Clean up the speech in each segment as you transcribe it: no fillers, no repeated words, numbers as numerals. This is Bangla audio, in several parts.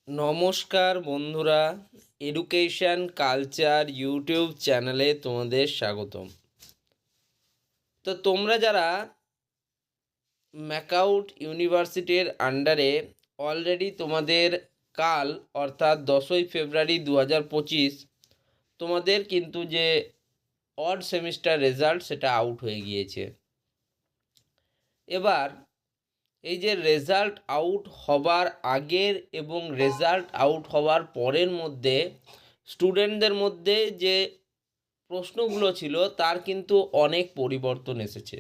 নমস্কার বন্ধুরা, এডুকেশন কালচার ইউটিউব চ্যানেলে তোমাদের স্বাগতম। তো তোমরা যারা ম্যাকআউট ইউনিভার্সিটির আন্ডারে অলরেডি তোমাদের কাল অর্থাৎ 10ই ফেব্রুয়ারি 2025 তোমাদের কিন্তু যে অড সেমিস্টার রেজাল্ট সেটা আউট হয়ে গিয়েছে। এবার এই যে রেজাল্ট আউট হবার আগের এবং রেজাল্ট আউট হওয়ার পরের মধ্যে স্টুডেন্টদের মধ্যে যে প্রশ্নগুলো ছিল তার কিন্তু অনেক পরিবর্তন এসেছে।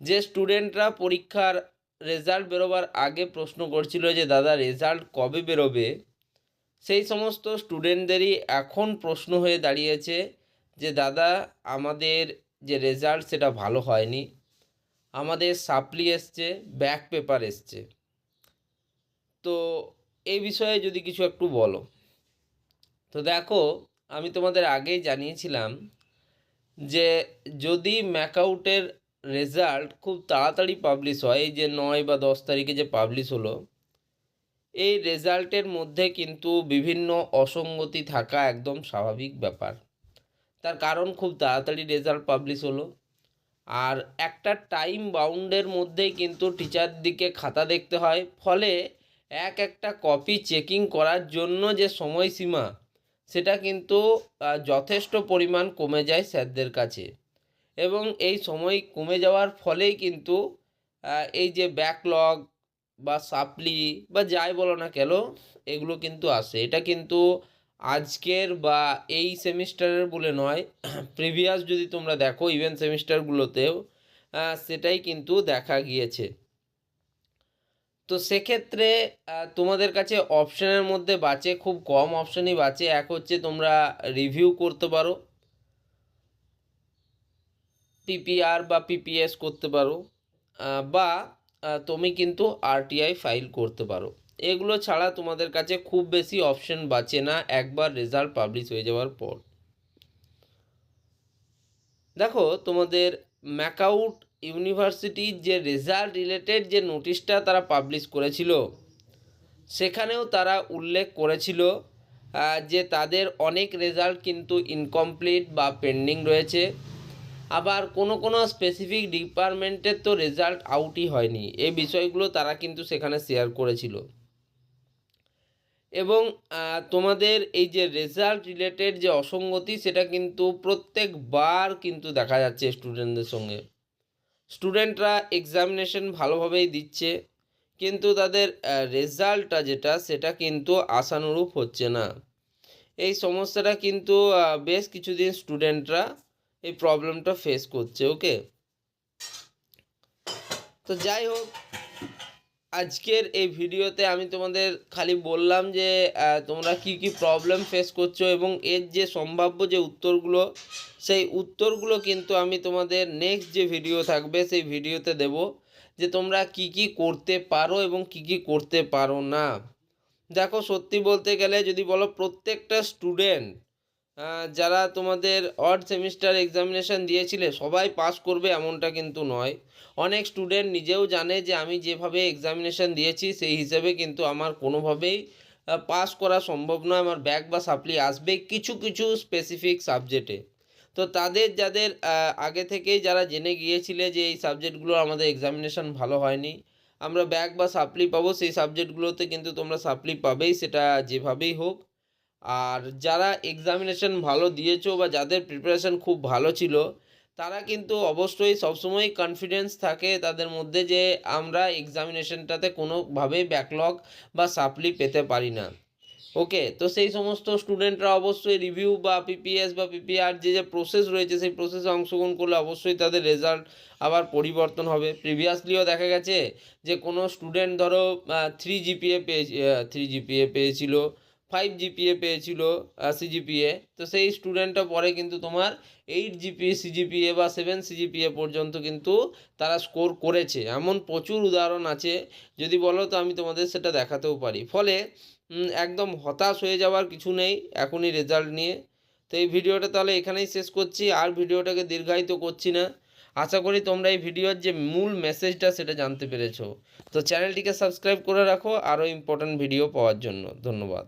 যে স্টুডেন্টরা পরীক্ষার রেজাল্ট বেরোবার আগে প্রশ্ন করছিল যে দাদা রেজাল্ট কবে বেরোবে, সেই সমস্ত স্টুডেন্টদেরই এখন প্রশ্ন হয়ে দাঁড়িয়েছে যে দাদা আমাদের যে রেজাল্ট সেটা ভালো হয়নি, আমাদের সাপ্লি এসছে, ব্যাক পেপার এসছে। তো এই বিষয়ে যদি কিছু একটু বলো। তো দেখো, আমি তোমাদের আগেই জানিয়েছিলাম যে যদি ম্যাকআউটের রেজাল্ট খুব তাড়াতাড়ি পাবলিশ হয়, এই যে 9 বা 10 তারিখে যে পাবলিশ হলো, এই রেজাল্টের মধ্যে কিন্তু বিভিন্ন অসঙ্গতি থাকা একদম স্বাভাবিক ব্যাপার। তার কারণ খুব তাড়াতাড়ি রেজাল্ট পাবলিশ হলো, আর একটা টাইম বাউন্ডের মধ্যেই কিন্তু টিচার দিকে খাতা দেখতে হয়, ফলে একটা কপি চেকিং করার জন্য যে সময়সীমা সেটা কিন্তু যথেষ্ট পরিমাণ কমে যায় স্যারদের কাছে। এবং এই সময় কমে যাওয়ার ফলেই কিন্তু এই যে ব্যাকলগ বা সাপ্লি বা যাই বলো না কেন, এগুলো কিন্তু আসে। এটা কিন্তু আজকের বা এই সেমিস্টারের বলে নয়, প্রিভিয়াস যদি তোমরা দেখো ইভেন সেমিস্টারগুলোতেও সেটাই কিন্তু দেখা গিয়েছে। তো সেক্ষেত্রে তোমাদের কাছে অপশানের মধ্যে বাঁচে, খুব কম অপশানই বাঁচে। এক হচ্ছে তোমরা রিভিউ করতে পারো, পিপিআর বা পিপিএস করতে পারো, বা তুমি কিন্তু আরটিআই ফাইল করতে পারো। এগুলো ছাড়া তোমাদের কাছে খুব বেশি অপশন বাঁচে না একবার রেজাল্ট পাবলিশ হয়ে যাওয়ার পর। দেখো, তোমাদের ম্যাকআউট ইউনিভার্সিটির যে রেজাল্ট রিলেটেড যে নোটিশটা তারা পাবলিশ করেছিল, সেখানেও তারা উল্লেখ করেছিল যে তাদের অনেক রেজাল্ট কিন্তু ইনকমপ্লিট বা পেন্ডিং রয়েছে। আবার কোনো কোনো স্পেসিফিক ডিপার্টমেন্টের তো রেজাল্ট আউটই হয়নি, এই বিষয়গুলো তারা কিন্তু সেখানে শেয়ার করেছিল। এবং তোমাদের এই যে রেজাল্ট রিলেটেড যে অসঙ্গতি সেটা কিন্তু প্রত্যেকবার কিন্তু দেখা যাচ্ছে স্টুডেন্টদের সঙ্গে। স্টুডেন্টরা এক্সামিনেশন ভালোভাবেই দিচ্ছে, কিন্তু তাদের রেজাল্টটা যেটা সেটা কিন্তু আশানুরূপ হচ্ছে না। এই সমস্যাটা কিন্তু বেশ কিছুদিন স্টুডেন্টরা এই প্রবলেমটা ফেস করছে। ওকে, তো যাই হোক, আজকের এই ভিডিওতে আমি তোমাদের খালি বললাম যে তোমরা কি কি প্রবলেম ফেস করছো এবং এর যে সম্ভাব্য যে উত্তরগুলো, সেই উত্তরগুলো কিন্তু আমি তোমাদের নেক্সট যে ভিডিও থাকবে সেই ভিডিওতে দেব, যে তোমরা কি কি করতে পারো এবং কি কি করতে পারো না। দেখো, সত্যি বলতে গেলে যদি বলো প্রত্যেকটা স্টুডেন্ট যারা তোমাদের অড সেমিস্টার এক্সামিনেশান দিয়েছিলে সবাই পাস করবে এমনটা কিন্তু নয়। অনেক স্টুডেন্ট নিজেও জানে যে আমি যেভাবে এক্সামিনেশান দিয়েছি সেই হিসেবে কিন্তু আমার কোনোভাবেই পাস করা সম্ভব নয়, আমার ব্যাক বা সাপ্লি আসবে কিছু কিছু স্পেসিফিক সাবজেক্টে। তো তাদের যাদের আগে থেকেই যারা জেনে গিয়েছিলে যে এই সাবজেক্টগুলো আমাদের এক্সামিনেশান ভালো হয়নি, আমরা ব্যাক বা সাপ্লি পাবো, সেই সাবজেক্টগুলোতে কিন্তু তোমরা সাপ্লি পাবেই, সেটা যেভাবেই হোক। আর যারা এক্সামিনেশন ভালো দিয়েছো বা যাদের প্রিপারেশান খুব ভালো ছিল, তারা কিন্তু অবশ্যই সবসময়ই কনফিডেন্স থাকে তাদের মধ্যে যে আমরা এক্সামিনেশনটাতে কোনোভাবেই ব্যাকলগ বা সাপ্লি পেতে পারি না। ওকে, তো সেই সমস্ত স্টুডেন্টরা অবশ্যই রিভিউ বা পিপিএস বা পিপিআর যে যে প্রসেস রয়েছে সেই প্রসেসে অংশগ্রহণ করলে অবশ্যই তাদের রেজাল্ট আবার পরিবর্তন হবে। প্রিভিয়াসলিও দেখা গেছে যে কোনো স্টুডেন্ট ধরো 3 জিপিএ পেয়েছিল, 5 জিপিএ পেয়েছিল সিজিপিএ, তো সেই স্টুডেন্টটা পরে কিন্তু তোমার 8 জিপিএ সিজিপিএ বা 7 সিজিপিএ পর্যন্ত কিন্তু তারা স্কোর করেছে। এমন প্রচুর উদাহরণ আছে, যদি বলো তো আমি তোমাদের সেটা দেখাতেও পারি। ফলে একদম হতাশ হয়ে যাওয়ার কিছু নেই এখনই রেজাল্ট নিয়ে। তো এই ভিডিওটা তাহলে এখানেই শেষ করছি, আর ভিডিওটাকে দীর্ঘায়িত করছি না। আশা করি তোমরা এই ভিডিওর যে মূল মেসেজটা সেটা জানতে পেরেছো। তো চ্যানেলটিকে সাবস্ক্রাইব করে রাখো আরও ইম্পর্ট্যান্ট ভিডিও পাওয়ার জন্য। ধন্যবাদ।